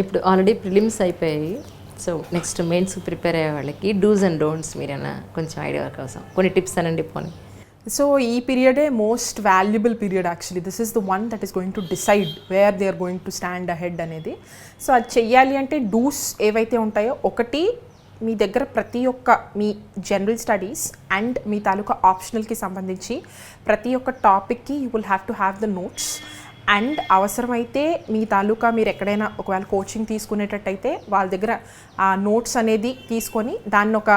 ఇప్పుడు already prelims అయిపోయాయి. So next mains prepare అయ్యే వాళ్ళకి డూస్ అండ్ డోంట్స్ మీరైనా కొంచెం ఐడియా కోసం కొన్ని టిప్స్ అనండి పోనీ. సో ఈ పీరియడే most valuable period actually. This is the one that is going to decide where they are going to stand ahead అనేది. సో అది చెయ్యాలి అంటే డూస్ ఏవైతే ఉంటాయో, ఒకటి మీ దగ్గర ప్రతి ఒక్క మీ జనరల్ స్టడీస్ అండ్ మీ తాలూకా ఆప్షనల్కి సంబంధించి ప్రతి ఒక్క టాపిక్కి you will have to have the notes. And అవసరమైతే మీ తాలూకా మీరు ఎక్కడైనా ఒకవేళ కోచింగ్ తీసుకునేటట్టయితే వాళ్ళ దగ్గర ఆ నోట్స్ అనేది తీసుకొని దాన్ని ఒక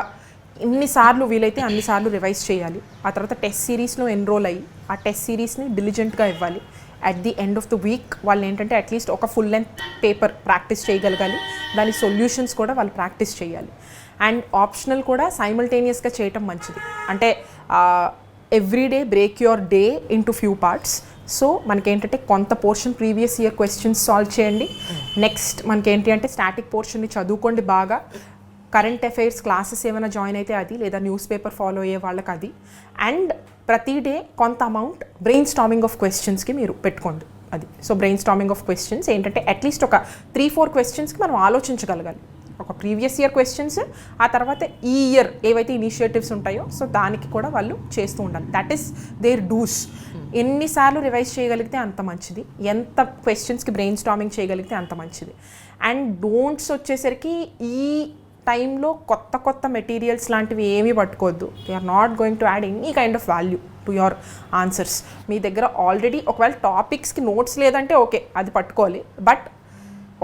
ఎన్నిసార్లు వీలైతే అన్నిసార్లు రివైజ్ చేయాలి. ఆ తర్వాత టెస్ట్ సిరీస్లో ఎన్రోల్ అయ్యి ఆ టెస్ట్ సిరీస్ని డిలిజెంట్గా ఇవ్వాలి. At the end of the week వాళ్ళు ఏంటంటే అట్లీస్ట్ ఒక ఫుల్ లెంత్ పేపర్ ప్రాక్టీస్ చేయగలగాలి. దాని సొల్యూషన్స్ కూడా వాళ్ళు ప్రాక్టీస్ చేయాలి. అండ్ ఆప్షనల్ కూడా సైమల్టేనియస్గా చేయటం మంచిది. అంటే everyday break your day into few parts. So మనకేంటంటే కొంత portion previous year questions solve చేయండి. నెక్స్ట్ మనకేంటి అంటే స్టాటిక్ పోర్షన్ని చదువుకోండి బాగా. కరెంట్ అఫైర్స్ క్లాసెస్ ఏమైనా జాయిన్ అయితే అది, లేదా న్యూస్ పేపర్ ఫాలో అయ్యే వాళ్ళకి అది. అండ్ ప్రతి డే కొంత అమౌంట్ బ్రెయిన్ స్టార్మింగ్ ఆఫ్ క్వశ్చన్స్కి మీరు పెట్టుకోండి అది. So brain storming of questions ఏంటంటే అట్లీస్ట్ ఒక 3-4 క్వశ్చన్స్కి మనం ఆలోచించగలగాలి. ఒక ప్రీవియస్ ఇయర్ క్వశ్చన్స్, ఆ తర్వాత ఈ ఇయర్ ఏవైతే ఇనిషియేటివ్స్ ఉంటాయో సో దానికి కూడా వాళ్ళు చేస్తూ ఉండాలి. That is their dos. ఎన్నిసార్లు రివైజ్ చేయగలిగితే అంత మంచిది, ఎంత క్వశ్చన్స్కి బ్రెయిన్ స్టార్మింగ్ చేయగలిగితే అంత మంచిది. అండ్ డోంట్స్ వచ్చేసరికి ఈ టైంలో కొత్త కొత్త మెటీరియల్స్ లాంటివి ఏమీ పట్టుకోవద్దు. They are not going to add any kind of value to your answers. మీ దగ్గర ఆల్రెడీ ఒకవేళ టాపిక్స్కి నోట్స్ లేదంటే ఓకే, అది పట్టుకోవాలి. బట్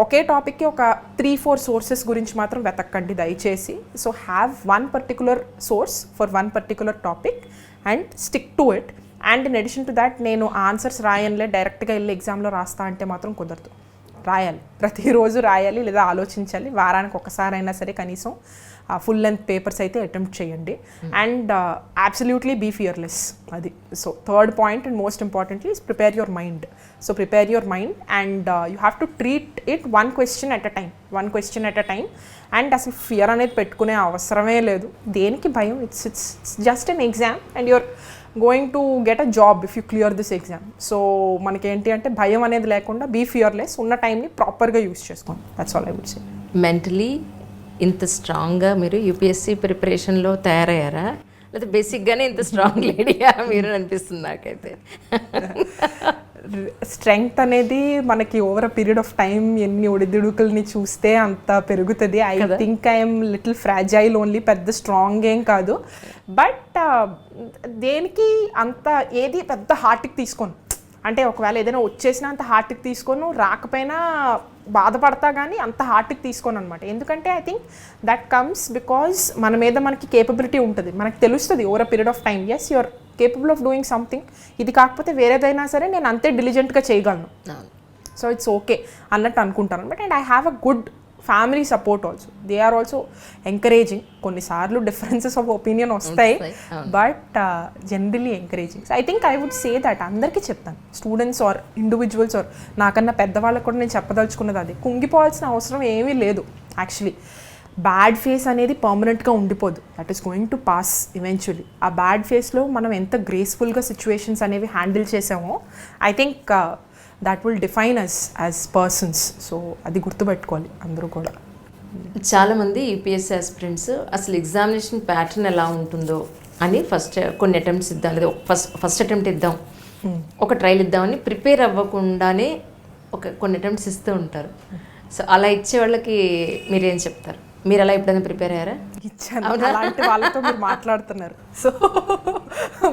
ఒకే టాపిక్కి ఒక 3-4 సోర్సెస్ గురించి మాత్రం వెతక్కండి దయచేసి. So have one particular source for one particular topic and stick to it. And in addition to that నేను ఆన్సర్స్ రాయనులే డైరెక్ట్గా వెళ్ళి ఎగ్జామ్లో రాస్తా అంటే మాత్రం కుదరదు. రాయాలి, ప్రతిరోజు రాయాలి, లేదా ఆలోచించాలి. వారానికి ఒకసారైనా సరే కనీసం ఫుల్ లెంత్ పేపర్స్ అయితే అటెంప్ట్ చేయండి. అండ్ అబ్సల్యూట్లీ బీ ఫియర్లెస్ అది. So third point and most importantly is prepare your mind. So prepare your mind and you have to treat it one question at a time. And అసలు fear అనేది పెట్టుకునే అవసరమే లేదు. దేనికి భయం? It's just an exam and your going to get a job if you clear this exam. So మనకేంటి అంటే భయం అనేది లేకుండా బీ ఫియర్లెస్, ఉన్న టైంని ప్రాపర్గా యూస్ చేసుకోండి. That's all I would say. Mentally ఇంత స్ట్రాంగ్గా మీరు యూపీఎస్సీ ప్రిపరేషన్లో తయారయ్యారా, లేదా బేసిక్గానే ఇంత స్ట్రాంగ్ లేడీయా మీరు అనిపిస్తుంది నాకైతే. స్ట్రెంగ్త్ అనేది మనకి over a period of time ఎన్ని ఒడిదుడుకుల్ని చూస్తే అంత పెరుగుతుంది. I think I'm little fragile only, పెద్ద స్ట్రాంగ్ ఏం కాదు. బట్ దేనికి అంత ఏది పెద్ద హార్ట్కి తీసుకోను. అంటే ఒకవేళ ఏదైనా వచ్చేసినా అంత హార్ట్కి తీసుకోను, రాకపోయినా బాధపడతా కానీ అంత హార్ట్కి తీసుకోను అనమాట. ఎందుకంటే I think that comes because మన మీద మనకి కేపబిలిటీ ఉంటుంది. మనకు తెలుస్తుంది over a period of time, as you are capable of doing something. ఇది కాకపోతే వేరేదైనా సరే నేను అంతే డిలిజెంట్గా చేయగలను. సో ఇట్స్ ఓకే అన్నట్టు అనుకుంటాను అనమాట. And I have a good family support also. They are also encouraging. కొన్నిసార్లు డిఫరెన్సెస్ ఆఫ్ ఒపీనియన్ వస్తాయి, but generally encouraging. I think I would say that అందరికీ చెప్తాను, స్టూడెంట్స్ ఆర్ ఇండివిజువల్స్ ఆర్ నాకన్నా పెద్దవాళ్ళకు కూడా నేను చెప్పదలుచుకున్నది అది. కుంగిపోవాల్సిన అవసరం ఏమీ లేదు. యాక్చువల్లీ బ్యాడ్ ఫేస్ అనేది పర్మనెంట్గా ఉండిపోదు. That is going to pass eventually. ఆ బ్యాడ్ ఫేస్లో మనం ఎంత గ్రేస్ఫుల్గా సిచ్యువేషన్స్ అనేవి హ్యాండిల్ చేసామో I think that will define us as persons. సో అది గుర్తుపెట్టుకోవాలి అందరూ కూడా. చాలామంది యూపీఎస్సీ ఆస్పిరెంట్స్ అసలు ఎగ్జామినేషన్ ప్యాటర్న్ ఎలా ఉంటుందో అని ఫస్ట్ కొన్ని అటెంప్ట్స్ ఇద్దాం, లేదా ఫస్ట్ అటెంప్ట్ ఇద్దాం, ఒక ట్రయల్ ఇద్దామని ప్రిపేర్ అవ్వకుండానే కొన్ని అటెంప్ట్స్ ఇస్తూ ఉంటారు. సో అలా ఇచ్చే వాళ్ళకి మీరేం చెప్తారు? మీరు అలా ఎప్పుడైనా ప్రిపేర్ అయ్యారా? ఇచ్చాను. అలాంటి వాళ్ళతో మీరు మాట్లాడుతున్నారు. సో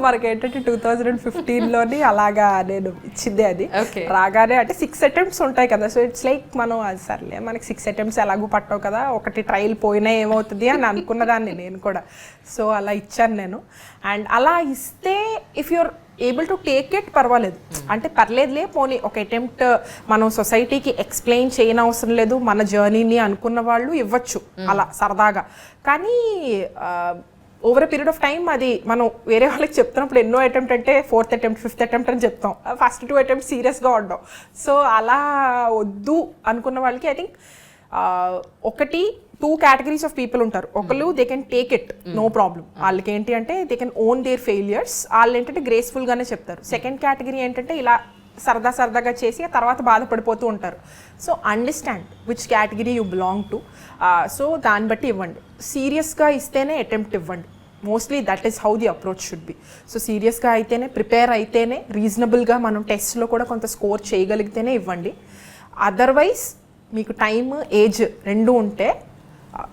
మనకేంటంటే 2015లోని అలాగా నేను ఇచ్చిందే అది. రాగానే అంటే 6 అటెంప్ట్స్ ఉంటాయి కదా. సో ఇట్స్ లైక్ మనం అది సర్లే మనకి 6 అటెంప్ట్స్ ఎలాగూ పట్టవు కదా, ఒకటి ట్రయల్ పోయినా ఏమవుతుంది అని అనుకున్నదాన్ని నేను కూడా. సో అలా ఇచ్చాను నేను. అండ్ అలా ఇస్తే if you're able to take it పర్వాలేదు. అంటే పర్లేదులే పోనీ ఒక అటెంప్ట్ మనం సొసైటీకి ఎక్స్ప్లెయిన్ చేయనవసరం లేదు మన జర్నీని అనుకున్న వాళ్ళు ఇవ్వచ్చు అలా సరదాగా. కానీ over a period of time అది మనం వేరే వాళ్ళకి చెప్తున్నప్పుడు ఎన్నో అటెంప్ట్ అంటే 4th అటెంప్ట్ 5th అటెంప్ట్ అని చెప్తాం. ఫస్ట్ 2 అటెంప్ట్ సీరియస్గా ఉండవు. సో అలా వద్దు అనుకున్న వాళ్ళకి ఐ థింక్ ఒకటి 2 categories ఆఫ్ పీపుల్ ఉంటారు. ఒకళ్ళు they can take it, no problem. వాళ్ళకి ఏంటి అంటే they can own their failures. వాళ్ళు ఏంటంటే గ్రేస్ఫుల్గానే చెప్తారు. సెకండ్ కేటగిరీ ఏంటంటే ఇలా సరదాగా చేసి ఆ తర్వాత బాధపడిపోతూ ఉంటారు. So understand which category you belong to. So దాన్ని బట్టి ఇవ్వండి. సీరియస్గా ఇస్తేనే అటెంప్ట్ ఇవ్వండి. Mostly that is how the approach should be. So సీరియస్గా అయితేనే, ప్రిపేర్ అయితేనే, రీజనబుల్గా మనం టెస్ట్లో కూడా కొంత స్కోర్ చేయగలిగితేనే ఇవ్వండి. అదర్వైజ్ మీకు టైమ్, ఏజ్ రెండు ఉంటే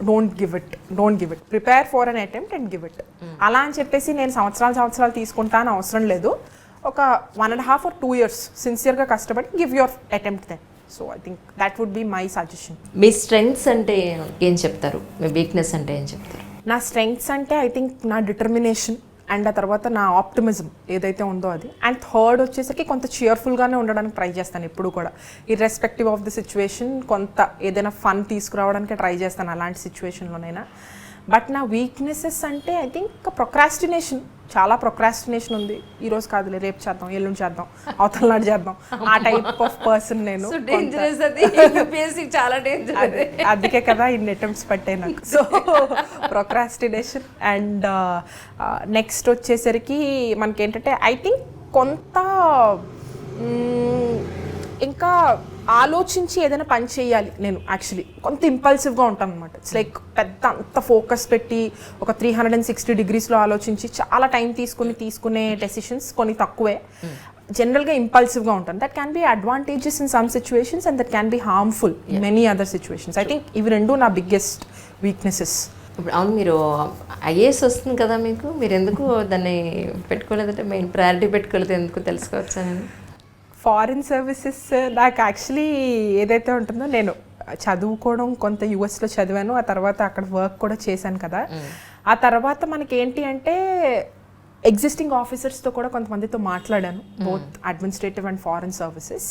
don't give it. Prepare for an attempt and give it. అలా అని చెప్పేసి నేను సంవత్సరాలు తీసుకుంటాను అవసరం లేదు. ఒక 1.5 or 2 years సిన్సియర్గా కష్టపడి give your attempt then. So I think that would be my suggestion. మీ స్ట్రెంగ్స్ అంటే ఏం చెప్తారు, మీ వీక్నెస్ అంటే ఏం చెప్తారు? నా స్ట్రెంగ్స్ అంటే ఐ థింక్ నా డిటర్మినేషన్ అండ్ ఆ తర్వాత నా ఆప్టిమిజం ఏదైతే ఉందో అది. అండ్ థర్డ్ వచ్చేసరికి కొంత cheerfulగానే ఉండడానికి ట్రై చేస్తాను ఎప్పుడు కూడా, ఇర్రెస్పెక్టివ్ ఆఫ్ ది సిచ్యువేషన్. కొంత ఏదైనా ఫన్ తీసుకురావడానికి ట్రై చేస్తాను అలాంటి సిచ్యువేషన్లోనైనా. బట్ నా వీక్నెసెస్ అంటే ఐ థింక్ ప్రొక్రాస్టినేషన్. చాలా ప్రొక్రాస్టినేషన్ ఉంది. ఈరోజు కాదులే, రేపు చేద్దాం, ఎల్లుండి చేద్దాం, అవతల నాడు చేద్దాం, ఆ టైప్ ఆఫ్ పర్సన్ నేను. చాలా డేంజర్. అందుకే కదా ఇన్ని అటెంప్ట్స్ పట్టాయి నాకు. So procrastination. అండ్ నెక్స్ట్ వచ్చేసరికి మనకేంటంటే ఐ థింక్ కొంత ఇంకా ఆలోచించి ఏదైనా పని చేయాలి. నేను యాక్చువల్లీ కొంత ఇంపల్సివ్గా ఉంటాను అనమాట. ఇట్స్ లైక్ పెద్ద అంత ఫోకస్ పెట్టి ఒక 360 degreesలో ఆలోచించి చాలా టైం తీసుకునే డెసిషన్స్ కొన్ని తక్కువే. జనరల్గా ఇంపల్సివ్గా ఉంటాను. That can be advantages in some situations and that can be harmful in many other situations. I think ఇవి రెండు నా బిగ్గెస్ట్ వీక్నెసెస్. ఇప్పుడు అవును, మీరు ఐఏఎస్ వస్తుంది కదా మీకు, మీరు ఎందుకు దాన్ని పెట్టుకోలేదంటే మెయిన్ ప్రయారిటీ పెట్టుకోలేదు ఎందుకు తెలుసుకోవచ్చా? నేను ఫారిన్ సర్వీసెస్ నాకు యాక్చువల్లీ ఏదైతే ఉంటుందో, నేను చదువుకోవడం కొంత యూఎస్లో చదివాను, ఆ తర్వాత అక్కడ వర్క్ కూడా చేశాను కదా. ఆ తర్వాత మనకి ఏంటి అంటే ఎగ్జిస్టింగ్ ఆఫీసర్స్తో కూడా కొంతమందితో మాట్లాడాను, both administrative and foreign services.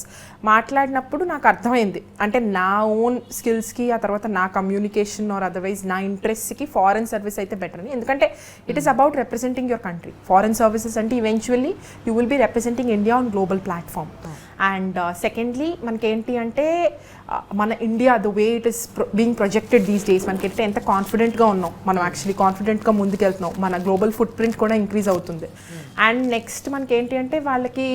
మాట్లాడినప్పుడు నాకు అర్థమైంది అంటే నా ఓన్ స్కిల్స్కి, ఆ తర్వాత నా కమ్యూనికేషన్ ఆర్ అదర్వైజ్ నా ఇంట్రెస్ట్కి ఫారిన్ సర్వీస్ అయితే బెటర్ అని. ఎందుకంటే it is about representing your country. Foreign services అంటే eventually you will be representing India on global platform. And secondly మనకేంటి అంటే మన India the way it is being projected these days, మనకి ఎంత కాన్ఫిడెంట్గా ఉన్నాం మనం, యాక్చువల్లీ కాన్ఫిడెంట్గా ముందుకెళ్తున్నాం, మన గ్లోబల్ ఫుట్ ప్రింట్ కూడా ఇంక్రీజ్ అవుతుంది. అండ్ నెక్స్ట్ మనకి ఏంటి అంటే వాళ్ళకి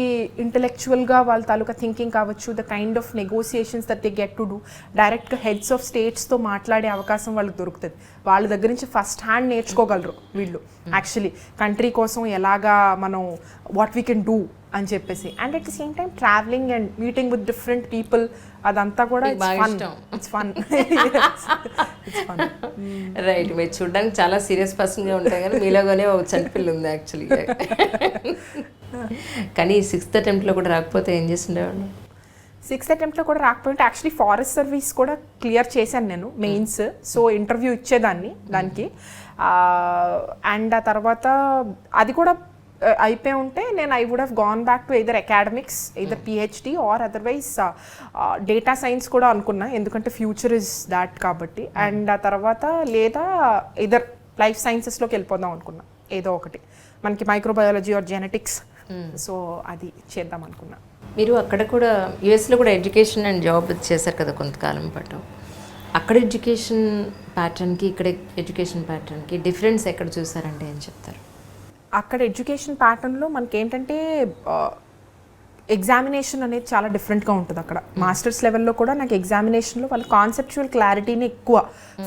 ఇంటెలెక్చువల్గా వాళ్ళ తాలూకా థింకింగ్ కావచ్చు, the kind of negotiations that they get to do, డైరెక్ట్గా హెడ్స్ ఆఫ్ స్టేట్స్తో మాట్లాడే అవకాశం వాళ్ళకి దొరుకుతుంది. వాళ్ళ దగ్గర నుంచి ఫస్ట్ హ్యాండ్ నేర్చుకోగలరు వీళ్ళు యాక్చువల్లీ కంట్రీ కోసం ఎలాగా మనం వాట్ వీ కెన్ డూ అని చెప్పేసి. And at the same time travelling and meeting with different people, అదంతా కూడా ఇట్స్ ఫన్. రైట్, మీరు చూడడానికి చాలా సీరియస్ పర్సన్గా ఉంటాయి కానీ మీలోగానే ఒక చనిపిల్లి ఉంది యాక్చువల్గా. కానీ 6th అటెంప్ట్లో కూడా రాకపోతే ఏం చేస్తుండేవాడు? 6th అటెంప్ట్లో కూడా రాకపోతే యాక్చువల్లీ ఫారెస్ట్ సర్వీస్ కూడా క్లియర్ చేశాను నేను మెయిన్స్. సో ఇంటర్వ్యూ ఇచ్చేదాన్ని దానికి. అండ్ ఆ తర్వాత అది కూడా అయిపోయి ఉంటే నేను I would have gone back to either academics, either PhD or otherwise data science కూడా అనుకున్నా, ఎందుకంటే ఫ్యూచర్ ఇస్ దాట్ కాబట్టి. అండ్ ఆ తర్వాత లేదా ఎయిదర్ లైఫ్ సైన్సెస్లోకి వెళ్ళిపోదాం అనుకున్నా, ఏదో ఒకటి మనకి మైక్రోబయాలజీ ఆర్ జెనెటిక్స్. సో అది చేద్దాం అనుకున్నా. మీరు అక్కడ కూడా యుఎస్లో కూడా ఎడ్యుకేషన్ అండ్ జాబ్ చేశారు కదా కొంతకాలం పాటు. అక్కడ ఎడ్యుకేషన్ ప్యాటర్న్కి ఇక్కడ ఎడ్యుకేషన్ ప్యాటర్న్కి డిఫరెన్స్ ఎక్కడ చూసారంటే ఏం చెప్తారు? అక్కడ ఎడ్యుకేషన్ ప్యాటర్న్లో మనకి ఏంటంటే ఎగ్జామినేషన్ అనేది చాలా డిఫరెంట్గా ఉంటుంది. అక్కడ మాస్టర్స్ లెవెల్లో కూడా నాకు ఎగ్జామినేషన్లో వాళ్ళు కాన్సెప్చువల్ క్లారిటీని ఎక్కువ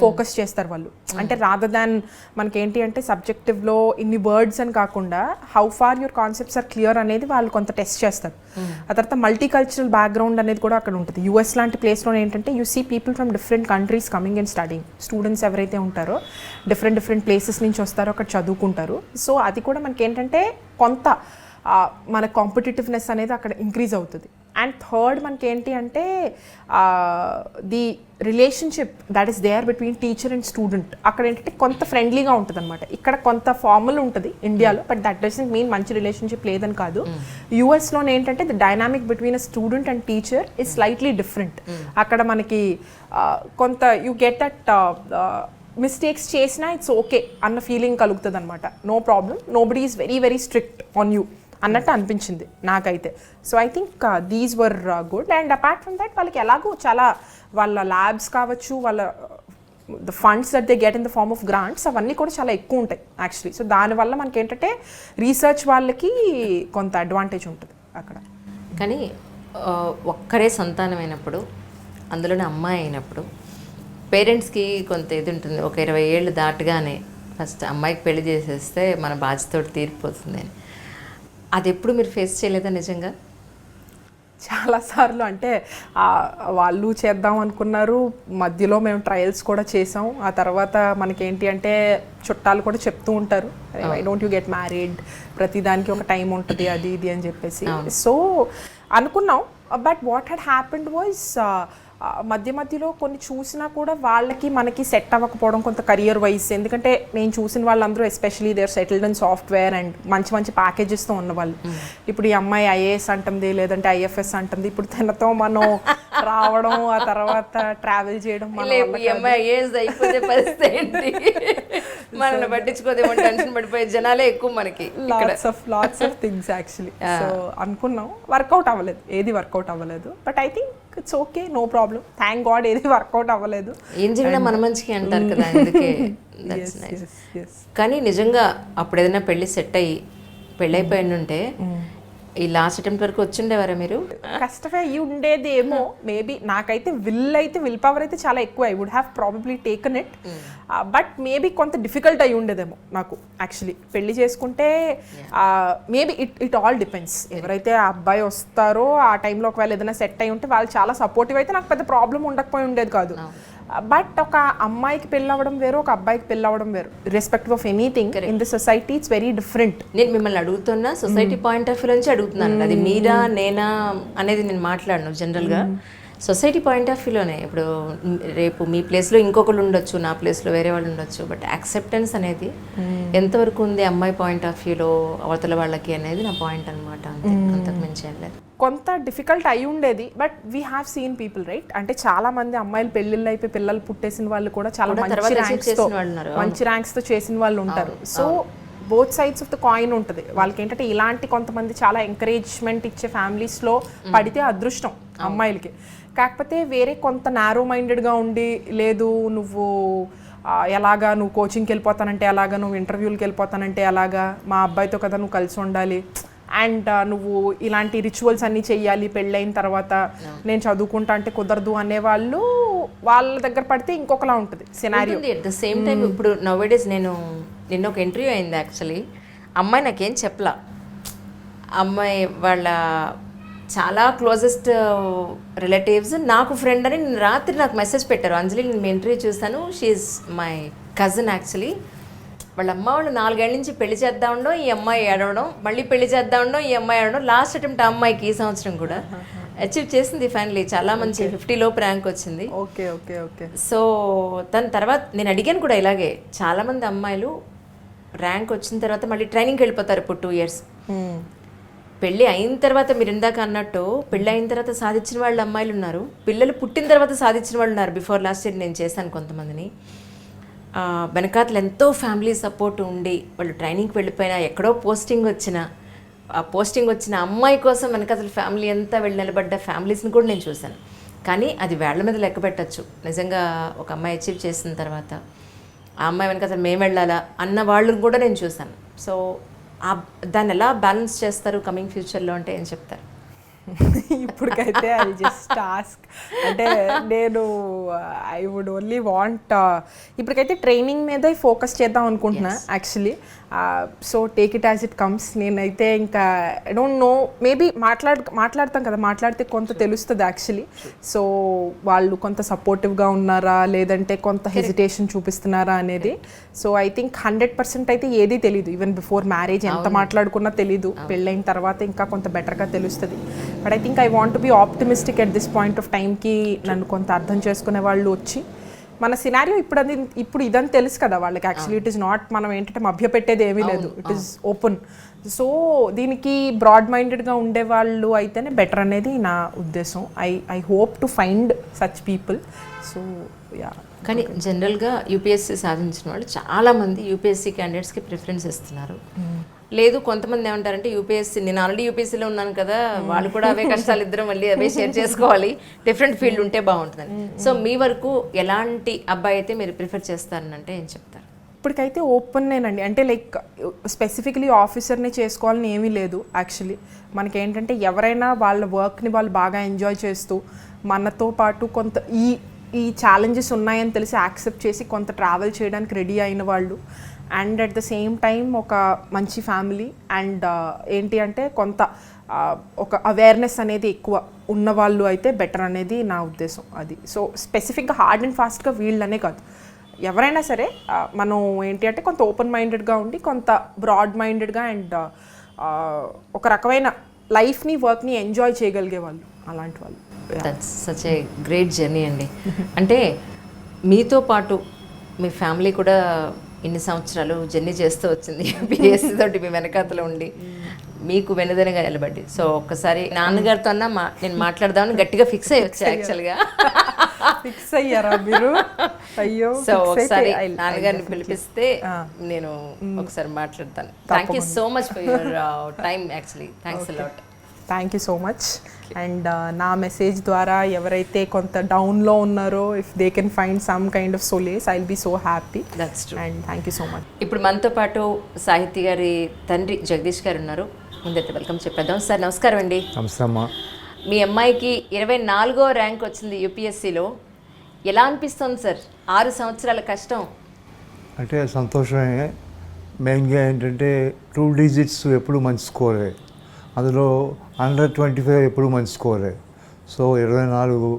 ఫోకస్ చేస్తారు వాళ్ళు. అంటే రాదర్ దాన్ మనకేంటి అంటే సబ్జెక్టివ్లో ఇన్ని వర్డ్స్ అని కాకుండా how far your concepts are clear అనేది వాళ్ళు కొంత టెస్ట్ చేస్తారు. ఆ తర్వాత మల్టీ కల్చరల్ బ్యాక్గ్రౌండ్ అనేది కూడా అక్కడ ఉంటుంది. యూఎస్ లాంటి ప్లేస్లో ఏంటంటే you see people from different countries coming and studying. Students ఎవరైతే ఉంటారో డిఫరెంట్ ప్లేసెస్ నుంచి వస్తారో అక్కడ చదువుకుంటారు. సో అది కూడా మనకి ఏంటంటే కొంత మన కాంపిటేటివ్నెస్ అనేది అక్కడ ఇంక్రీజ్ అవుతుంది. అండ్ థర్డ్ మనకి ఏంటి అంటే the relationship that is there between teacher and student అక్కడ ఏంటంటే కొంత ఫ్రెండ్లీగా ఉంటుంది అనమాట. ఇక్కడ కొంత ఫార్మల్ ఉంటుంది ఇండియాలో, బట్ దట్ డజంట్ మీన్ మంచి రిలేషన్షిప్ లేదని కాదు. యూఎస్లోనే ఏంటంటే the dynamic between a student and teacher is slightly different. అక్కడ మనకి కొంత యూ గెట్ దట్ మిస్టేక్స్ చేసినా ఇట్స్ ఓకే అన్న ఫీలింగ్ కలుగుతుంది అనమాట. No problem, nobody is very strict on you అన్నట్టు అనిపించింది నాకైతే. So I think these were good. And apart from that వాళ్ళకి ఎలాగో చాలా వాళ్ళ ల్యాబ్స్ కావచ్చు, వాళ్ళ the funds that they get in the form of grants అవన్నీ కూడా చాలా ఎక్కువ ఉంటాయి యాక్చువల్లీ. సో దానివల్ల మనకి ఏంటంటే రీసెర్చ్ వాళ్ళకి కొంత అడ్వాంటేజ్ ఉంటుంది అక్కడ. కానీ ఒక్కరే సంతానమైనప్పుడు, అందులోనే అమ్మాయి అయినప్పుడు పేరెంట్స్కి కొంత ఇది ఉంటుంది. ఒక 20 ఏళ్ళు దాటగానే ఫస్ట్ అమ్మాయికి పెళ్లి చేసేస్తే మన బాధ్యతోటి తీరిపోతుంది అని. అది ఎప్పుడు మీరు ఫేస్ చేయలేదా నిజంగా? చాలాసార్లు అంటే వాళ్ళు చేద్దాం అనుకున్నారు, మధ్యలో మేము ట్రయల్స్ కూడా చేసాం. ఆ తర్వాత మనకేంటి అంటే చుట్టాలు కూడా చెప్తూ ఉంటారు, why don't you get married, ప్రతిదానికి ఒక టైం ఉంటుంది అది ఇది అని చెప్పేసి. సో అనుకున్నాం, but what had happened was మధ్యలో కొన్ని చూసినా కూడా వాళ్ళకి మనకి సెట్ అవ్వకపోవడం కొంత కెరియర్ వైజ్. ఎందుకంటే నేను చూసిన వాళ్ళందరూ especially they are settled in software and మంచి మంచి ప్యాకేజెస్తో ఉన్నవాళ్ళు. ఇప్పుడు ఈ అమ్మాయి ఐఏఎస్ అంటుంది, లేదంటే ఐఎఫ్ఎస్ అంటుంది. ఇప్పుడు తనతో మనం రావడం, ఆ తర్వాత ట్రావెల్ చేయడం, అయిపోతే పరిస్థితి ఏంటి, మనల్ని పట్టించుకోదేమో టెన్షన్ పడిపోయే జనాలే ఎక్కువ మనకి. Lots of things actually. So అనుకున్నాం, వర్కౌట్ అవ్వలేదు, ఏది వర్కౌట్ అవ్వలేదు. But I think it's okay, no problem, thank god ఏది వర్కౌట్ అవ్వలేదు. ఏం జరిగినా మన మంచికి అంటారు కదా, అందుకే. కానీ నిజంగా అప్పుడు ఏదైనా పెళ్లి సెట్ అయ్యి పెళ్ళి అయిపోయి ఉంటే ఈ లాస్ట్ అటెంప్ట్ వరకు వచ్చిండేవారా మీరు? కష్టమే అయ్యి ఉండేదేమో మేబీ. నాకైతే విల్ పవర్ అయితే చాలా ఎక్కువ. I would have probably taken it, but maybe కొంత డిఫికల్ట్ అయి ఉండేదేమో నాకు యాక్చువల్లీ. పెళ్లి చేసుకుంటే మేబీ ఇట్ ఆల్ డిపెండ్స్. ఎవరైతే ఆ అబ్బాయి వస్తారో ఆ టైంలో ఒకవేళ ఏదైనా సెట్ అయి ఉంటే వాళ్ళు చాలా సపోర్టివ్ అయితే నాకు పెద్ద ప్రాబ్లం ఉండకపోయి ఉండేది కాదు. బట్ ఒక అమ్మాయికి పెళ్ళి అవ్వడం వేరు, ఒక అబ్బాయికి పెళ్ళి అవ్వడం వేరు. Respect of anything in the society it's very different. నేను మిమ్మల్ని అడుగుతున్నా సొసైటీ పాయింట్ ఆఫ్ వ్యూ నుంచి అడుగుతున్నాను. అది మీరా నేనా అనేది నేను మాట్లాడను. జనరల్గా సొసైటీ పాయింట్ ఆఫ్ వ్యూలోనే ఇప్పుడు రేపు మీ ప్లేస్లో ఇంకొకళ్ళు ఉండొచ్చు, నా ప్లేస్లో వేరే వాళ్ళు ఉండొచ్చు. బట్ యాక్సెప్టెన్స్ అనేది ఎంతవరకు ఉంది అమ్మాయి పాయింట్ ఆఫ్ వ్యూలో అవతల వాళ్ళకి అనేది నా పాయింట్ అనమాట. అంతకు మించి ఏం లేదు. కొంత డిఫికల్ట్ అయి ఉండేది, but we have seen people right. అంటే చాలా మంది అమ్మాయిలు పెళ్ళిళ్ళు అయిపోయి పిల్లలు పుట్టేసిన వాళ్ళు కూడా చాలా మంచి ర్యాంక్స్ తో చేసిన వాళ్ళు ఉంటారు. So both sides of the coin ఉంటుంది. వాళ్ళకి ఏంటంటే ఇలాంటి కొంతమంది చాలా ఎంకరేజ్మెంట్ ఇచ్చే ఫ్యామిలీస్లో పడితే అదృష్టం అమ్మాయిలకి. కాకపోతే వేరే కొంత నారో మైండెడ్గా ఉండి, లేదు నువ్వు ఎలాగా, నువ్వు కోచింగ్కి వెళ్ళిపోతానంటే ఎలాగా, నువ్వు ఇంటర్వ్యూలకి వెళ్ళిపోతానంటే ఎలాగా, మా అబ్బాయితో కదా నువ్వు కలిసి ఉండాలి, అండ్ నువ్వు ఇలాంటి రిచువల్స్ అన్నీ చెయ్యాలి పెళ్ళైన తర్వాత, నేను చదువుకుంటా అంటే కుదరదు అనేవాళ్ళు వాళ్ళ దగ్గర పడితే ఇంకొకలా ఉంటుంది scenario. At the same time ఇప్పుడు నౌవేడేస్ నిన్న ఒక ఇంటర్వ్యూ అయింది యాక్చువల్లీ. అమ్మాయి నాకేం చెప్పలా. అమ్మాయి వాళ్ళ చాలా క్లోజెస్ట్ రిలేటివ్స్ నాకు ఫ్రెండ్ అని రాత్రి నాకు మెసేజ్ పెట్టారు, అంజలి నేను మీ ఇంటర్వ్యూ చూస్తాను, షీఈ్ మై కజిన్ యాక్చువల్లీ. వాళ్ళ అమ్మ వాళ్ళు 4 ఏళ్ళ నుంచి పెళ్లి చేద్దాం ఉండడం, ఈ అమ్మాయి ఏడవడం, మళ్ళీ పెళ్లి చేద్దాం ఉండడం, ఈ అమ్మాయి ఏడవడం. లాస్ట్ అటెంప్ట్ ఆ అమ్మాయికి ఈ సంవత్సరం కూడా అచీవ్ చేసింది ఫైనలీ. చాలా మంచి 50 లోపు ర్యాంక్ వచ్చింది. Okay okay okay. సో దాని తర్వాత నేను అడిగాను కూడా ఇలాగే, చాలామంది అమ్మాయిలు ర్యాంక్ వచ్చిన తర్వాత మళ్ళీ ట్రైనింగ్కి వెళ్ళిపోతారు ఇప్పుడు 2 years. పెళ్ళి అయిన తర్వాత మీరు ఇందాక అన్నట్టు పెళ్ళి అయిన తర్వాత సాధించిన వాళ్ళు అమ్మాయిలు ఉన్నారు, పిల్లలు పుట్టిన తర్వాత సాధించిన వాళ్ళు ఉన్నారు. బిఫోర్ లాస్ట్ ఇయర్ నేను చేశాను కొంతమందిని. వెనకాతలు ఎంతో ఫ్యామిలీ సపోర్ట్ ఉండి వాళ్ళు ట్రైనింగ్కి వెళ్ళిపోయినా, ఎక్కడో పోస్టింగ్ వచ్చిన ఆ పోస్టింగ్ వచ్చిన అమ్మాయి కోసం వెనకాతల ఫ్యామిలీ అంతా వెళ్ళి నిలబడ్డ ఫ్యామిలీస్ని కూడా నేను చూశాను. కానీ అది వేళ్ల మీద లెక్క పెట్టచ్చు. నిజంగా ఒక అమ్మాయి అచీవ్ చేసిన తర్వాత ఆ అమ్మాయి వెనకాతల మేము వెళ్ళాలా అన్న వాళ్ళని కూడా నేను చూశాను. సో దాన్ని ఎలా బ్యాలెన్స్ చేస్తారు కమింగ్ ఫ్యూచర్లో అంటే ఏం చెప్తారు? ఇప్పటికైతే ఐ జస్ట్ ఆస్క్, అంటే నేను ఐ వుడ్ ఓన్లీ వాంట్ ఇప్పటికైతే ట్రైనింగ్ మీద ఫోకస్ చేద్దాం అనుకుంటున్నా actually. So take it as it comes. నేనైతే ఇంకా ఐ డోంట్ నో, మేబీ మాట్లాడతాం కదా, మాట్లాడితే కొంత తెలుస్తుంది యాక్చువల్లీ. సో వాళ్ళు కొంత సపోర్టివ్గా ఉన్నారా లేదంటే కొంత హెజిటేషన్ చూపిస్తున్నారా అనేది. సో ఐ థింక్ 100% అయితే ఏదీ తెలీదు. ఈవెన్ బిఫోర్ మ్యారేజ్ ఎంత మాట్లాడుకున్నా తెలీదు, పెళ్ళైన తర్వాత ఇంకా కొంత బెటర్గా తెలుస్తుంది. But I think I want to be optimistic at this point of టైంకి. నన్ను కొంత అర్థం చేసుకునే వాళ్ళు వచ్చి మన సినారియో ఇప్పుడు ఇదని తెలుసు కదా వాళ్ళకి. యాక్చువల్లీ ఇట్ ఈస్ నాట్, మనం ఏంటంటే మభ్య పెట్టేది ఏమీ లేదు, ఇట్ ఈస్ ఓపెన్. సో దీనికి బ్రాడ్ మైండెడ్గా ఉండేవాళ్ళు అయితేనే బెటర్ అనేది నా ఉద్దేశం. I hope to find such people. So yeah. కానీ జనరల్గా యూపీఎస్సీ సాధించిన వాళ్ళు చాలామంది యూపీఎస్సీ క్యాండిడేట్స్కి ప్రిఫరెన్స్ ఇస్తున్నారు. లేదు కొంతమంది ఏమంటారంటే యూపీఎస్సీ, నేను ఆల్రెడీ యూపీఎస్సీలో ఉన్నాను కదా, వాళ్ళు కూడా అవే కష్టాలు, ఇద్దరం మళ్ళీ అవే షేర్ చేసుకోవాలి, డిఫరెంట్ ఫీల్డ్ ఉంటే బాగుంటుందని. సో మీ వరకు ఎలాంటి అబ్బాయి అయితే మీరు ప్రిఫర్ చేస్తారనంటే ఏం చెప్తారు? ఇప్పటికైతే ఓపెన్నేనండి. అంటే లైక్ స్పెసిఫికలీ ఆఫీసర్ని చేసుకోవాలని ఏమీ లేదు యాక్చువల్లీ. మనకేంటంటే ఎవరైనా వాళ్ళ వర్క్ని వాళ్ళు బాగా ఎంజాయ్ చేస్తూ మనతో పాటు కొంత ఈ ఛాలెంజెస్ ఉన్నాయని తెలిసి యాక్సెప్ట్ చేసి కొంత ట్రావెల్ చేయడానికి రెడీ అయిన వాళ్ళు, and at the same time ఒక మంచి ఫ్యామిలీ అండ్ ఏంటి అంటే కొంత ఒక అవేర్నెస్ అనేది ఎక్కువ ఉన్నవాళ్ళు అయితే బెటర్ అనేది నా ఉద్దేశం. అది సో స్పెసిఫిక్గా హార్డ్ అండ్ ఫాస్ట్గా వీళ్ళనే కాదు, ఎవరైనా సరే మనం ఏంటి అంటే కొంత ఓపెన్ మైండెడ్గా ఉండి కొంత బ్రాడ్ మైండెడ్గా అండ్ ఒక రకమైన లైఫ్ని వర్క్ని ఎంజాయ్ చేయగలిగే వాళ్ళు, అలాంటి వాళ్ళు. That's such a great journey అండి. అంటే మీతో పాటు మీ ఫ్యామిలీ కూడా ఇన్ని సంవత్సరాలు జర్నీ చేస్తూ వచ్చింది పిఎస్సి తోటి మీ వెనకాతలో ఉండి మీకు వెనుదనగా నిలబడి. సో ఒక్కసారి నాన్నగారితో అన్నా నేను మాట్లాడదామని గట్టిగా ఫిక్స్ అయ్యి వచ్చా యాక్చువల్గా. ఫిక్స్ అయ్యారా మీరు? అయ్యో. సో ఒకసారి నాన్నగారిని పిలిపిస్తే నేను ఒకసారి మాట్లాడతాను. Thank you so much for your time actually. Thanks a lot. Thank you so much. And నా మెసేజ్ ద్వారా ఎవరైతే కొంత డౌన్లో ఉన్నారో if they can find some kind of solace, I will be so happy. That's true. And thank you so much. ఇప్పుడు మనతో పాటు సాహితీ గారి తండ్రి జగదీష్ గారు ఉన్నారు. ముందైతే వెల్కమ్ చెప్పేద్దాం. సార్ నమస్కారం అండి. నమస్తే. మీ అమ్మాయికి 24వ ర్యాంక్ వచ్చింది యూపీఎస్సీలో. ఎలా అనిపిస్తుంది సార్ 6 సంవత్సరాల కష్టం? అంటే సంతోషమే. మెయిన్గా ఏంటంటే 2 digits ఎప్పుడు మంచి స్కోరే, అందులో అండర్ 25 ఎప్పుడు మంచి స్కోరే. సో 24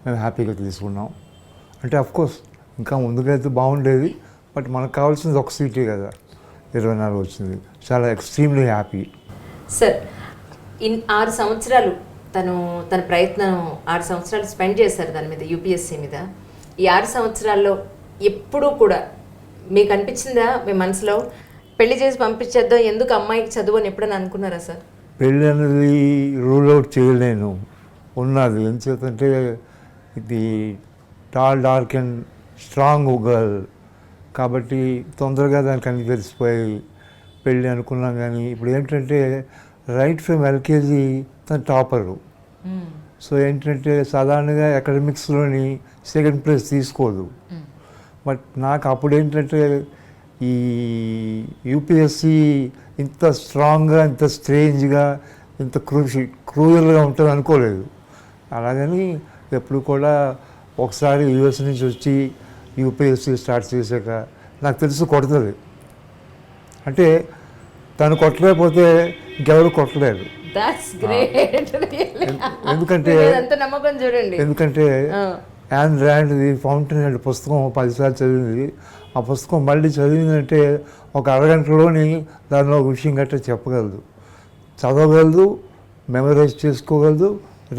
మేము హ్యాపీగా తీసుకున్నాం. అంటే అఫ్కోర్స్ ఇంకా ముందుకైతే బాగుండేది, బట్ మనకు కావాల్సింది ఒక సీటే కదా, 24 వచ్చింది. చాలా ఎక్స్ట్రీమ్లీ హ్యాపీ. సార్ 6 సంవత్సరాలు తన ప్రయత్నం 6 సంవత్సరాలు స్పెండ్ చేశారు దాని మీద, యూపీఎస్సీ మీద. ఈ 6 సంవత్సరాల్లో ఎప్పుడూ కూడా మీకు అనిపించిందా మీ మనసులో పెళ్లి చేసి పంపించేద్దాం, ఎందుకు అమ్మాయికి చదువు అని ఎప్పుడైనా అనుకున్నారా సార్? పెళ్ళి అనేది రూల్ అవుట్ చేయలేను, ఉన్నది. ఎందుకంటే ఇది tall dark and strong girl కాబట్టి తొందరగా దానికి అన్ని తెలిసిపోయి పెళ్ళి అనుకున్నాం. కానీ ఇప్పుడు ఏంటంటే రైట్ ఫ్రమ్ ఎల్కేజీ తన టాపరు. సో ఏంటంటే సాధారణంగా అకాడమిక్స్లోని సెకండ్ ప్లేస్ తీసుకోదు. బట్ నాకు అప్పుడు ఏంటంటే ఈ యూపీఎస్సి ఇంత స్ట్రాంగ్గా, ఇంత స్ట్రేంజ్గా, ఇంత క్రూయల్గా ఉంటుంది అనుకోలేదు. అలాగని ఎప్పుడు కూడా ఒకసారి యూఎస్ నుంచి వచ్చి యూపీఎస్సి స్టార్ట్ చేశాక నాకు తెలుసు కొడుతుంది. అంటే తను కొట్టలేకపోతే ఇంకెవరు కొట్టలేరు. ఎందుకంటే యాన్ ర్యాండ్ది ఫౌంటైన్ హెడ్ పుస్తకం 10 సార్లు చదివింది. ఆ పుస్తకం మళ్ళీ చదివిందంటే ఒక అరగంటలోని దానిలో ఒక విషయం గట్రా చెప్పగలదు, చదవగలదు, మెమరైజ్ చేసుకోగలదు,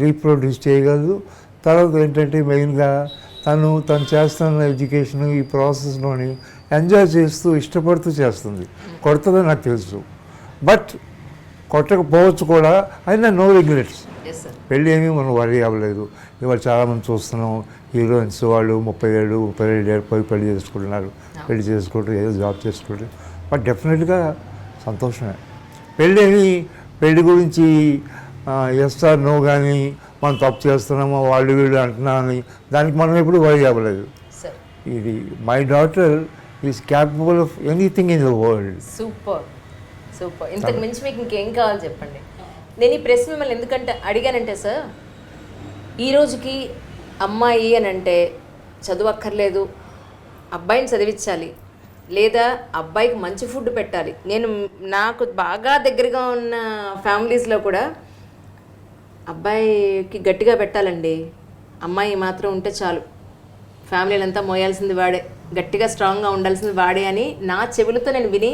రీప్రొడ్యూస్ చేయగలదు. తర్వాత ఏంటంటే మెయిన్గా తను చేస్తున్న ఎడ్యుకేషన్ ఈ ప్రాసెస్లోని ఎంజాయ్ చేస్తూ ఇష్టపడుతూ చేస్తుంది. కొడుతుందని నాకు తెలుసు, బట్ కొట్టకపోవచ్చు కూడా, అయినా నో రిగ్రెట్స్. పెళ్ళి ఏమీ మనం వరీ అవ్వలేదు. ఇవాళ చాలామంది చూస్తున్నాం, హీరోయిన్స్ వాళ్ళు 37, 37 పోయి పెళ్లి చేసుకుంటున్నారు, పెళ్లి చేసుకుంటారు, ఏదో జాబ్ చేసుకుంటారు. బట్ డెఫినెట్గా సంతోషమే. పెళ్ళి గురించి ఎస్ ఆర్ నో కానీ మనం తప్పు చేస్తున్నామో వాళ్ళు వీళ్ళు అంటున్నామని దానికి మనం ఎప్పుడు వరీ అవ్వలేదు. ఇది my daughter is capable of anything in the world. Super super. ఇంతకు మించి మీకు ఇంకేం కావాలి చెప్పండి. నేను ఈ ప్రశ్న మిమ్మల్ని ఎందుకంటే అడిగానంటే సార్, ఈ రోజుకి అమ్మాయి అని అంటే చదువు అక్కర్లేదు, అబ్బాయిని చదివించాలి, లేదా అబ్బాయికి మంచి ఫుడ్ పెట్టాలి. నాకు బాగా దగ్గరగా ఉన్న ఫ్యామిలీస్లో కూడా అబ్బాయికి గట్టిగా పెట్టాలండి, అమ్మాయి మాత్రం ఉంటే చాలు, ఫ్యామిలీలంతా మోయాల్సింది వాడే, గట్టిగా స్ట్రాంగ్గా ఉండాల్సింది వాడే అని నా చెవులతో నేను విని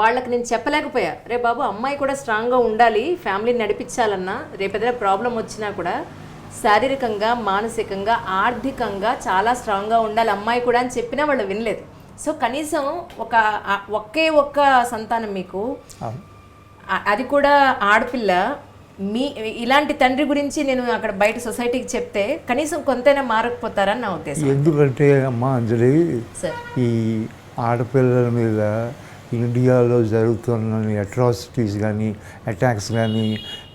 వాళ్ళకి నేను చెప్పలేకపోయా. రే బాబు, అమ్మాయి కూడా స్ట్రాంగ్గా ఉండాలి, ఫ్యామిలీని నడిపించాలన్నా, రేపు ఏదైనా ప్రాబ్లం వచ్చినా కూడా శారీరకంగా, మానసికంగా, ఆర్థికంగా చాలా స్ట్రాంగ్గా ఉండాలి అమ్మాయి కూడా అని చెప్పినా వాళ్ళు వినలేదు. సో కనీసం ఒకే ఒక్క సంతానం మీకు, అది కూడా ఆడపిల్ల. ఇలాంటి తండ్రి గురించి నేను అక్కడ బయట సొసైటీకి చెప్తే కనీసం కొంతైనా మారకపోతారని నా ఉద్దేశం. ఎందుకంటే అమ్మ అంజలి, ఈ ఆడపిల్లల మీద ఇండియాలో జరుగుతున్న అట్రాసిటీస్ కానీ, అటాక్స్ కానీ,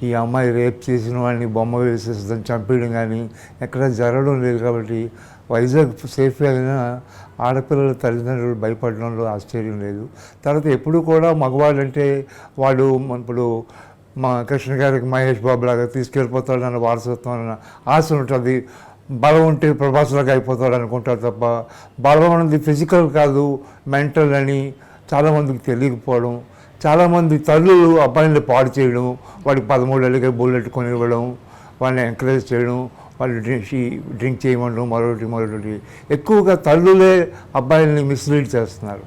ఈ అమ్మాయి రేప్ చేసిన వాడిని బొమ్మ వేసేసి చంపేయడం కానీ ఎక్కడ జరగడం లేదు. కాబట్టి వైజాగ్ సేఫ్ అయినా ఆడపిల్లల తల్లిదండ్రులు భయపడడంలో ఆశ్చర్యం లేదు. తర్వాత ఎప్పుడు కూడా మగవాళ్ళు అంటే వాడు ఇప్పుడు మా కృష్ణ గారికి మహేష్ బాబు లాగా తీసుకెళ్ళిపోతాడు అన్న వారసత్వం అన్న ఆశ ఉంటుంది. బలం ఉంటే ప్రభాస్లాగా అయిపోతాడు అనుకుంటారు తప్ప బలం అనేది ఫిజికల్ కాదు, మెంటల్ అని చాలామందికి తెలియకపోవడం. చాలామంది తల్లులు అబ్బాయిని పాడు చేయడం, వాడికి 13 ఏళ్ళకే బుల్లెట్ కొనివ్వడం, వాడిని ఎంకరేజ్ చేయడం, వాళ్ళు డ్రింక్ చేయమనడం, మరొకటి. ఎక్కువగా తల్లులే అబ్బాయిల్ని మిస్లీడ్ చేస్తున్నారు.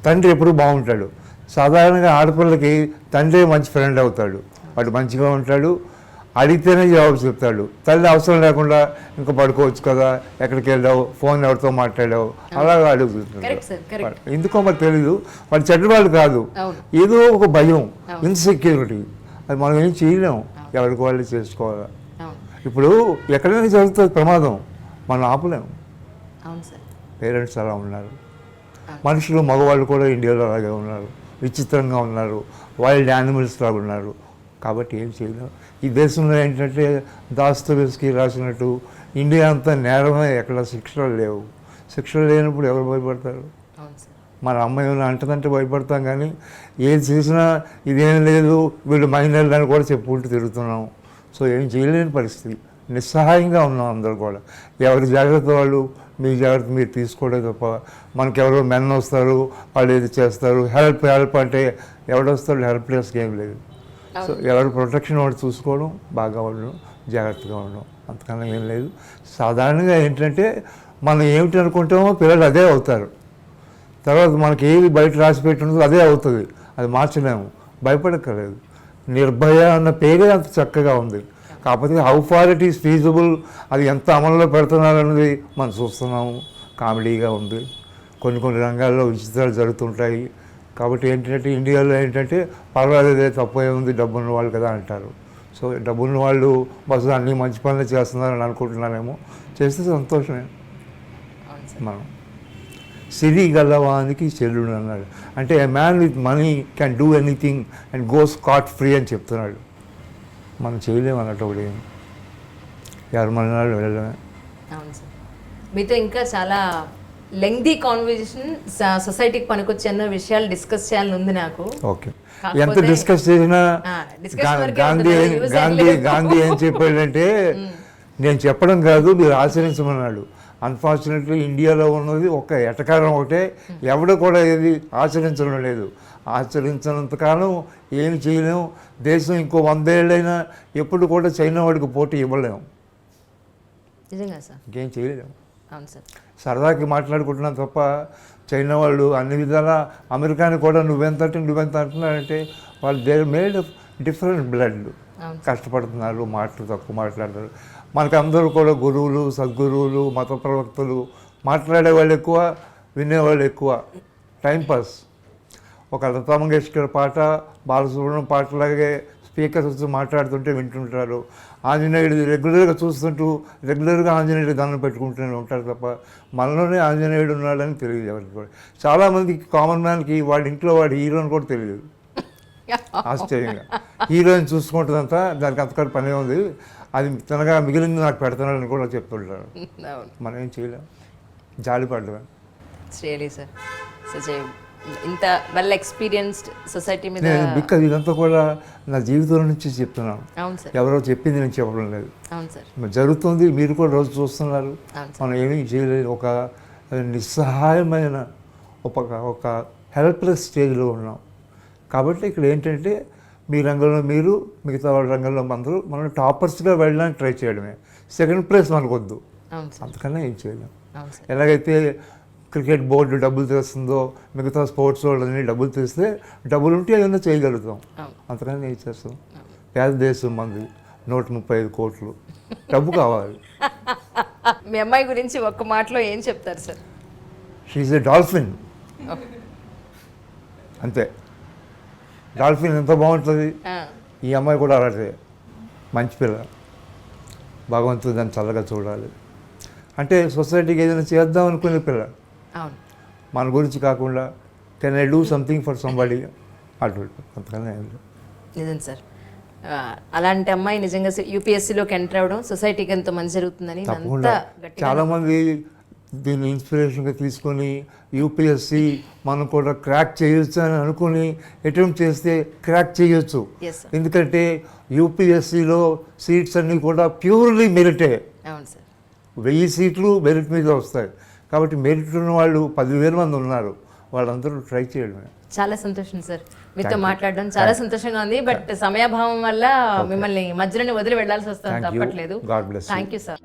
తండ్రి ఎప్పుడు బాగుంటాడు. సాధారణంగా ఆడపిల్లకి తండ్రి మంచి ఫ్రెండ్ అవుతాడు, వాడు మంచిగా ఉంటాడు, అడిగితేనే జవాబు చెప్తాడు. తల్లి అవసరం లేకుండా ఇంకా పడుకోవచ్చు కదా, ఎక్కడికి వెళ్ళావు, ఫోన్ ఎవరితో మాట్లాడావు, అలాగా అడుగుతుంటాడు. ఎందుకో మరి తెలీదు, వాడు చెడ్డవాళ్ళు కాదు, ఏదో ఒక భయం, ఇన్సెక్యూరిటీ. అది మనం ఏం చేయలేము, ఎవరికి వాళ్ళు చేసుకోవాలి. ఇప్పుడు ఎక్కడైనా జరుగుతుంది ప్రమాదం, మనం ఆపలేము. పేరెంట్స్ అలా ఉన్నారు, మనుషులు మగవాళ్ళు కూడా ఇండియాలో అలాగే ఉన్నారు, విచిత్రంగా ఉన్నారు, వైల్డ్ యానిమల్స్ లాగా ఉన్నారు. కాబట్టి ఏం చేయలేము. ఈ దేశంలో ఏంటంటే దాస్తోయెవ్స్కీ రాసినట్టు ఇండియా అంతా నేరమే, ఎక్కడ శిక్షలు లేవు. శిక్షలు లేనప్పుడు ఎవరు భయపడతారు? మన అమ్మాయి ఏమైనా అంటదంటే భయపడతాం, కానీ ఏది చేసినా ఇదేం లేదు, వీళ్ళు మైనర్లు అని కూడా చెప్పుకుంటూ తిరుగుతున్నాం. సో ఏం చేయలేని పరిస్థితి, నిస్సహాయంగా ఉన్నాం అందరూ కూడా. ఎవరి జాగ్రత్త వాళ్ళు, మీ జాగ్రత్త మీరు తీసుకోవడం తప్ప మనకెవరో మెన్ వస్తారు, వాళ్ళు ఏది చేస్తారు, హెల్ప్ అంటే ఎవడొస్తాడు, హెల్ప్లెస్గా ఏం లేదు. సో ఎవరి ప్రొటెక్షన్ వాడు చూసుకోవడం, బాగా ఉండడం, జాగ్రత్తగా ఉండడం, అంతకన్నా ఏం లేదు. సాధారణంగా ఏంటంటే మనం ఏమిటి అనుకుంటామో పిల్లలు అదే అవుతారు. తర్వాత మనకి ఏది బయట రాసి పెట్టి ఉంటుందో అదే అవుతుంది, అది మార్చలేము. భయపడక్కర్లేదు. నిర్భయ అన్న పేరే అంత చక్కగా ఉంది. కాకపోతే how far it is feasible, అది ఎంత అమల్లో పెడుతున్నారు అన్నది మనం చూస్తున్నాము. కామెడీగా ఉంది, కొన్ని రంగాల్లో విచిత్రాలు జరుగుతుంటాయి. కాబట్టి ఏంటంటే ఇండియాలో ఏంటంటే పర్వాలేదే, తప్పు ఏముంది, డబ్బున్న వాళ్ళు కదా అంటారు. సో డబ్బున్న వాళ్ళు బస్సు అన్ని మంచి పనులు చేస్తున్నారని అనుకుంటున్నారేమో, చేస్తే సంతోషమే. మనం సిరి గల్లవానికి చెల్లుడు అన్నాడు. అంటే ఏ man with money can do anything and go Scott free అని చెప్తున్నాడు. మనం చేయలేము అన్నట్టు ఒకటి, ఎవరు మన వెళ్ళడమే. అవును సార్, మీతో ఇంకా చాలా లెంగ్దీ కాన్వర్జేషన్, సొసైటీకి పనికొచ్చే అన్న విషయాలు డిస్కస్ చేయాలని ఉంది నాకు. ఓకే, ఎంత డిస్కస్ చేసినా గాంధీ ఏం చెప్పాడంటే నేను చెప్పడం కాదు, మీరు ఆచరించమన్నాడు. అన్ఫార్చునేట్లీ ఇండియాలో ఉన్నది ఒక ఎటకారం ఒకటే, ఎవడు కూడా ఏది ఆచరించడం లేదు. ఆచరించినంతకాలం ఏమి చేయలేము. దేశం ఇంకో 100 ఏళ్ళైనా ఎప్పుడు కూడా చైనా వాడికి పోటీ ఇవ్వలేము. నిజంగా సార్, ఇంకేం చేయలేము. అవును సార్, సరదాకి మాట్లాడుకుంటున్నాం తప్ప చైనా వాళ్ళు అన్ని విధాలా అమెరికాని కూడా నువ్వెంత అంటున్నారంటే వాళ్ళు they made of different blood, కష్టపడుతున్నారు, తక్కువ మాట్లాడతారు. మనకు అందరూ కూడా గురువులు, సద్గురువులు, మత ప్రవక్తలు, మాట్లాడేవాళ్ళు ఎక్కువ, వినేవాళ్ళు ఎక్కువ. టైంపాస్. ఒక లతా మంగేష్కర్ పాట, బాలసుబ్రహ్మణ్యం పాటలాగే స్పీకర్స్ వచ్చి మాట్లాడుతుంటే వింటుంటారు. ఆంజనేయుడు రెగ్యులర్గా చూస్తుంటూ రెగ్యులర్గా ఆంజనేయుడు దండం పెట్టుకుంటూనే ఉంటారు తప్ప మనలోనే ఆంజనేయుడు ఉన్నాడని తెలియదు ఎవరికి కూడా. చాలామందికి కామన్ మ్యాన్కి వాడి ఇంట్లో వాడి హీరోని కూడా తెలియదు. ఆశ్చర్యంగా హీరోయిన్ చూసుకుంటుందంతా, దానికి అంతకంటే పనే ఉంది, అది తనగా మిగిలింది నాకు పెడుతున్నాడని కూడా చెప్తుంటారు. మనం ఏం చేయలేం, జాలిపడ్డా. రియలీ సార్, సచ్ ఇంత వెల్ ఎక్స్పీరియన్స్డ్ సొసైటీ మీద. బికాజ్ ఇదంతా కూడా నా జీవితం నుంచి చెప్తున్నాను. అవును సార్, ఎవరో చెప్పింది నేను చెప్పడం లేదు. అవును సార్, జరుగుతుంది, మీరు కూడా రోజు చూస్తున్నారు. మనం ఏమీ చేయలేదు, ఒక నిస్సహాయమైన ఒక హెల్ప్లెస్ స్టేజ్లో ఉన్నాం. కాబట్టి ఇక్కడ ఏంటంటే మీ రంగంలో మీరు, మిగతా వాళ్ళ రంగంలో అందరూ మనం టాపర్స్గా వెళ్ళడానికి ట్రై చేయడమే. సెకండ్ ప్లేస్ మనకు వద్దు, అంతకన్నా ఏం చేయలేం. ఎలాగైతే క్రికెట్ బోర్డు డబ్బులు తెస్తుందో, మిగతా స్పోర్ట్స్ వాళ్ళని డబ్బులు తెస్తే డబ్బులు ఉంటే ఏదైనా చేయగలుగుతాం, అంతకన్నా ఏం చేస్తాం. పేద దేశం మంది, 135 కోట్లు, డబ్బు కావాలి. మీ అమ్మాయి గురించి ఒక్క మాటలో ఏం చెప్తారు sir? She is a dolphin, అంతే. డాల్ఫిన్ ఎంత బాగుంటుంది, ఈ అమ్మాయి కూడా అలాంటిదే. మంచి పిల్ల, భగవంతుడు దాన్ని చల్లగా చూడాలి. అంటే సొసైటీకి ఏదైనా చేద్దాం అనుకునే పిల్ల, మన గురించి కాకుండా can I do something for somebody, అటు అంతకన్నా ఏం లేదు. నిజం సార్, అలాంటి అమ్మాయి నిజంగా యూపీఎస్సీలోకి ఎంటర్ అవ్వడం సొసైటీకి ఎంతో మంచి జరుగుతుందని. తప్పకుండా చాలామంది దీన్ని ఇన్స్పిరేషన్గా తీసుకొని యూపీఎస్సి మనం కూడా క్రాక్ చేయొచ్చు అని అనుకుని అటెంప్ట్ చేస్తే క్రాక్ చేయొచ్చు. Yes, sir. ఎందుకంటే యూపీఎస్సిలో సీట్స్ అన్నీ కూడా ప్యూర్లీ మెరిటే. అవును సార్. 1000 సీట్లు మెరిట్ మీద వస్తాయి. కాబట్టి మెరిట్ ఉన్న వాళ్ళు 10,000 మంది ఉన్నారు. వాళ్ళందరూ ట్రై చేయడమే. చాలా సంతోషం సార్ మీతో Thank you. మాట్లాడడం చాలా సంతోషంగా ఉంది. బట్ సమయాభావం వల్ల మిమ్మల్ని మధ్యలోనే వదిలి వెళ్ళాల్సి వస్తుంది, Thank you. తప్పట్లేదు. God bless you. Thank you sir.